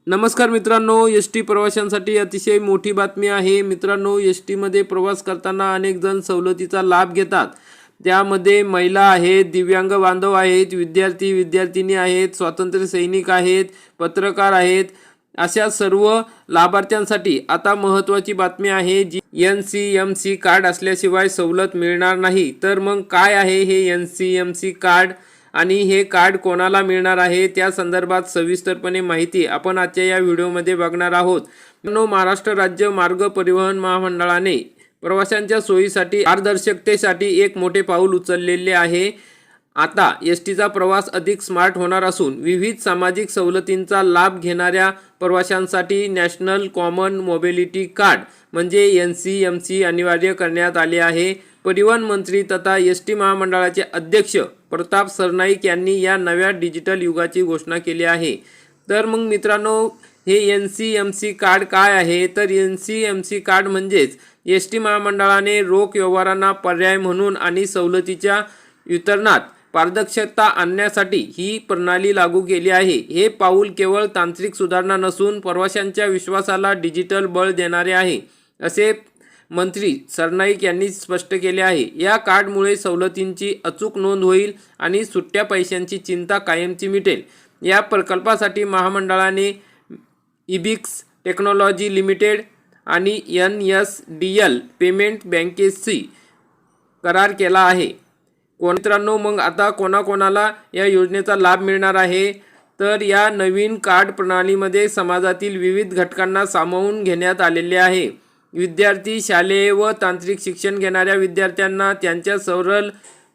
नमस्कार मित्रांनो, S T प्रवाशांसाठी अतिशय मोठी बातमी आहे। मित्रांनो, एस टीमध्ये प्रवास करताना अनेक जण सवलतीचा लाभ घेतात। त्यामध्ये महिला आहेत, दिव्यांग बांधव आहेत, विद्यार्थी विद्यार्थिनी आहेत, स्वातंत्र्य सैनिक आहेत, पत्रकार आहेत, अशा सर्व लाभार्थ्यांसाठी आता महत्त्वाची बातमी आहे जी NCMC कार्ड असल्याशिवाय सवलत मिळणार नाही। तर मग काय आहे हे NCMC कार्ड आणि हे कार्ड कोणाला मिळणार आहे त्या संदर्भात सविस्तरपणे माहिती आपण आजच्या या व्हिडिओमध्ये बघणार आहोत। महाराष्ट्र राज्य मार्ग परिवहन महामंडळाने प्रवाशांच्या सोयीसाठी पारदर्शकतेसाठी एक मोठे पाऊल उचललेले आहे। आता एस टीचा प्रवास अधिक स्मार्ट होणार असून विविध सामाजिक सवलतींचा लाभ घेणाऱ्या प्रवाशांसाठी नॅशनल कॉमन मोबिलिटी कार्ड म्हणजे NCMC अनिवार्य करण्यात आले आहे। परिवहन मंत्री तथा एस टी महामंडळाचे अध्यक्ष प्रताप सरनाईक यांनी या नव्या डिजिटल युगाची घोषणा केली आहे। तर मग मित्रांनो, हे NCMC कार्ड काय आहे? तर NCMC कार्ड म्हणजेच एस टी महामंडळाने रोख व्यवहारांना पर्याय म्हणून आणि सवलतीच्या वितरणात पारदर्शकता आणण्यासाठी ही प्रणाली लागू केली आहे। हे पाऊल केवळ तांत्रिक सुधारणा नसून प्रवाशांच्या विश्वासाला डिजिटल बळ देणारे आहे, असे मंत्री सरनाईक यांनी स्पष्ट केले आहे। या कार्डमुळे सवलतींची अचूक नोंद होईल आणि सुट्ट्या पैशांची चिंता कायमची मिटेल। या प्रकल्पासाठी महामंडळाने इबिक्स टेक्नॉलॉजी लिमिटेड आणि NSDL पेमेंट बँकेशी करार केला आहे। मित्रांनो, मग आता कोणाकोणाला या योजनेचा लाभ मिळणार आहे? तर या नवीन कार्ड प्रणालीमध्ये समाजातील विविध घटकांना सामावून घेण्यात आलेले आहे। विद्यार्थी, शालेय व तांत्रिक शिक्षण घेणाऱ्या विद्यार्थ्यांना त्यांच्या सरळ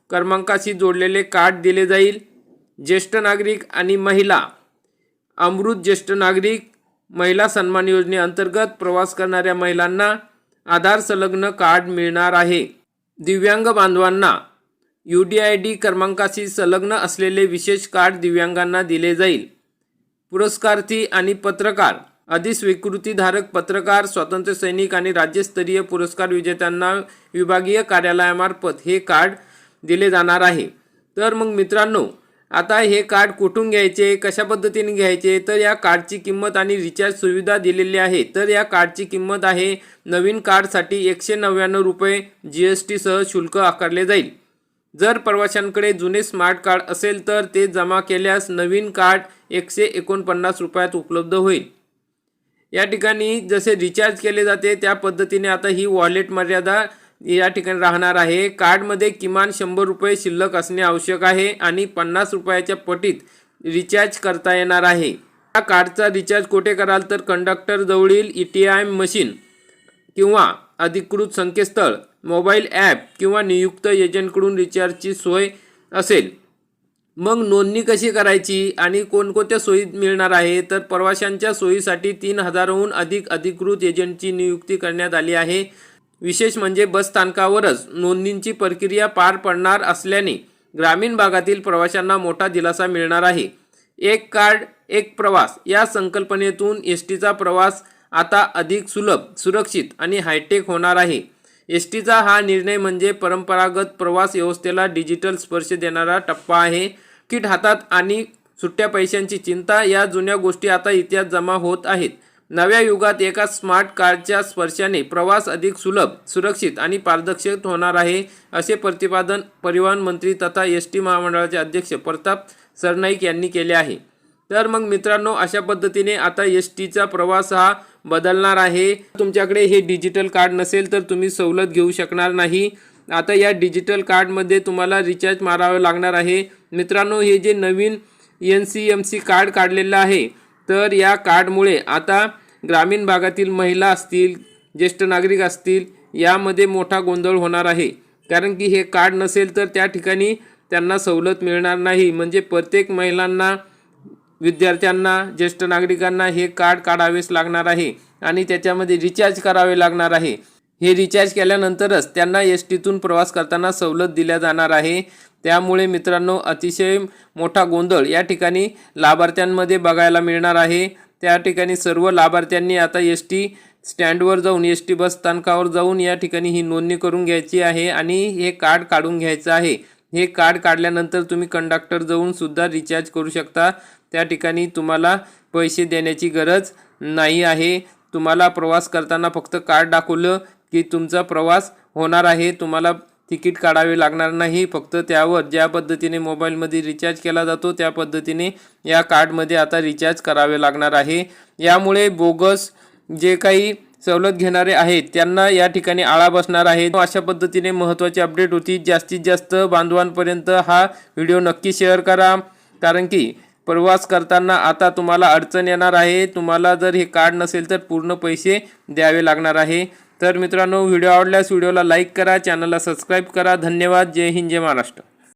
क्रमांकाशी जोडलेले कार्ड दिले जाईल। ज्येष्ठ नागरिक आणि महिला, अमृत ज्येष्ठ नागरिक महिला सन्मान योजनेअंतर्गत प्रवास करणाऱ्या महिलांना आधार संलग्न कार्ड मिळणार आहे। दिव्यांग बांधवांना UDID क्रमांकाशी संलग्न असलेले विशेष कार्ड दिव्यांगांना दिले जाईल। पुरस्कारार्थी आणि पत्रकार, अधिस्वीकृतीधारक पत्रकार, स्वातंत्र्य सैनिक आणि राज्यस्तरीय पुरस्कार विजेत्यांना विभागीय कार्यालयामार्फत हे कार्ड दिले जाणार आहे। तर मग मित्रांनो, आता हे कार्ड कुठून घ्यायचे, कशा पद्धतीने घ्यायचे? तर या कार्डची किंमत आणि रिचार्ज सुविधा दिलेली आहे। तर या कार्डची किंमत आहे, नवीन कार्डसाठी 199 रुपये GST सह शुल्क आकारले जाईल। जर प्रवाशांकडे जुने स्मार्ट कार्ड असेल तर ते जमा केल्यास नवीन कार्ड 149 रुपयात उपलब्ध होईल। या ठिकाणी जसे रिचार्ज केले जाते त्या पद्धतीने आता ही वॉलेट मर्यादा या ठिकाणी राहणार आहे। कार्डमध्ये किमान 100 रुपये शिल्लक असणे आवश्यक आहे आणि 50 रुपयाच्या पटीत रिचार्ज करता येणार आहे। या कार्डचा रिचार्ज कुठे कराल? तर कंडक्टर जवळील ATM मशीन किंवा अधिकृत संकेतस्थळ, मोबाईल ॲप किंवा नियुक्त एजंटकडून रिचार्जची सोय असेल। मग नोंदणी कशी करायची आणि कोणकोणत्या सोयी मिळणार आहे? तर प्रवाशांच्या सोयीसाठी 3000हून अधिक अधिकृत एजंटची नियुक्ती करण्यात आली आहे। विशेष म्हणजे बस स्थानकावरच नोंदणीची प्रक्रिया पार पडणार असल्याने ग्रामीण भागातील प्रवाशांना मोठा दिलासा मिळणार आहे। एक कार्ड एक प्रवास या संकल्पनेतून एस टीचा प्रवास आता अधिक सुलभ, सुरक्षित आणि हायटेक होणार आहे। एस टीचा हा निर्णय म्हणजे परंपरागत प्रवास व्यवस्थेला डिजिटल स्पर्श देणारा टप्पा आहे। तिकीट हातात आणि सुट्ट्या पैशांची चिंता या जुन्या गोष्टी आता इतिहास जमा होत आहेत। नव्या युगात एका स्मार्ट कार्डच्या स्पर्शाने प्रवास अधिक सुलभ, सुरक्षित आणि पारदर्शक होणार आहे, असे प्रतिपादन परिवहन मंत्री तथा एस टी महामंडळाचे अध्यक्ष प्रताप सरनाईक यांनी केले आहे। तर मग मित्रांनो, अशा पद्धतीने आता एस टीचा प्रवास हा बदलणार आहे। तुमच्याकडे हे डिजिटल कार्ड नसेल तर तुम्ही सवलत घेऊ शकणार नाही। आता या डिजिटल कार्डमध्ये तुम्हाला रिचार्ज मारावे लागणार आहे। मित्रांनो, हे जे नवीन NCMC कार्ड काढलेलं आहे, तर या कार्डमुळे आता ग्रामीण भागातील महिला असतील, ज्येष्ठ नागरिक असतील, यामध्ये मोठा गोंधळ होणार आहे। कारण की हे कार्ड नसेल तर त्या ठिकाणी त्यांना सवलत मिळणार नाही। म्हणजे प्रत्येक महिलांना, विद्यार्थ्यांना, ज्येष्ठ नागरिकांना हे कार्ड काढावेच लागणार आहे आणि त्याच्यामध्ये रिचार्ज करावे लागणार आहे। हे रिचार्ज केल्यानंतरच त्यांना एस टीतून प्रवास करताना सवलत दिल्या जाणार आहे। त्यामुळे मित्रांनो, अतिशय मोठा गोंधळ या ठिकाणी लाभार्थ्यांमध्ये बघायला मिळणार आहे। त्या ठिकाणी सर्व लाभार्थ्यांनी आता एस टी स्टँडवर जाऊन, एस टी बस स्थानकावर जाऊन या ठिकाणी ही नोंदणी करून घ्यायची आहे आणि हे कार्ड काढून घ्यायचं आहे। हे कार्ड काढल्यानंतर तुम्ही कंडक्टर जाऊन सुद्धा रिचार्ज करू शकता। त्या ठिकाणी तुम्हाला पैसे देण्याची गरज नाही आहे. तुम्हाला प्रवास करताना फक्त कार्ड दाखवलं की तुमचा प्रवास होणार आहे. तुम्हाला तिकीट काढावे लागणार नाही. फक्त त्यावर ज्या पद्धतीने मोबाईलमध्ये रिचार्ज केला जातो त्या पद्धतीने या कार्डमध्ये आता रिचार्ज करावे लागणार आहे. यामुळे बोगस जे काही सवलत घेणारे आहेत त्यांना या ठिकाणी आळा बसणार आहे. अशा पद्धतीने महत्त्वाची अपडेट होती. जास्तीत जास्त बांधवांपर्यंत हा व्हिडिओ नक्की शेअर करा, कारण की प्रवास करताना आता तुम्हाला अडचण येणार आहे. तुम्हाला जर हे कार्ड नसेल तर पूर्ण पैसे द्यावे लागणार आहे. तर मित्रांनो, व्हिडिओ आवडल्यास व्हिडिओला लाईक करा, चॅनलला सबस्क्राईब करा. धन्यवाद. जय हिंद, जय महाराष्ट्र.